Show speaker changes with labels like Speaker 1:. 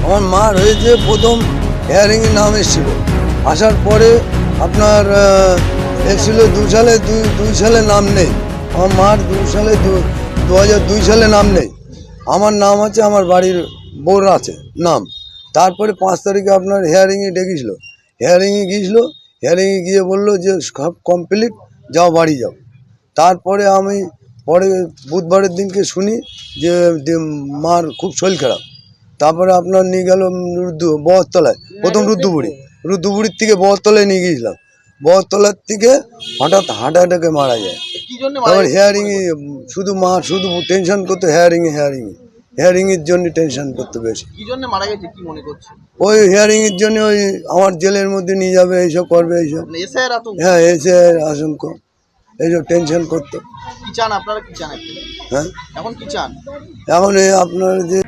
Speaker 1: আমার মার হয়েছে প্রথম হেয়ারিংয়ে নাম এসেছিল, আসার পরে আপনার এসেছিল 2 সালে নাম নেই। আমার মার 2002 সালে নাম নেই। আমার নাম আছে, আমার বাড়ির বোর আছে নাম। তারপরে 5 তারিখে আপনার হেয়ারিংয়ে ডেকেছিল, হেয়ারিংয়ে গিয়ে বললো যে সব কমপ্লিট, যাও বাড়ি যাও। তারপরে আমি পরে বুধবারের দিনকে শুনি যে মার খুব শরীর খারাপ। তারপরে আপনার নিয়ে গেল বহরতলায়, প্রথম রুদ্রপুরীর থেকে বহরতলায় নিয়ে গিয়েছিলাম। বহরতলার থেকে হঠাৎ হার্ট অ্যাটাকে মারা যায়। তারপর হেয়ারিংয়ে শুধু মা শুধু টেনশন করতো, হেয়ারিংয়ের জন্য টেনশন করতে বেশি। ওই হেয়ারিংয়ের জন্য, ওই আমার জেলের মধ্যে নিয়ে যাবে, এইসব করবে, এইসব। হ্যাঁ, এসে আশঙ্ক এইসব টেনশন করতো। হ্যাঁ, এখন আপনার যে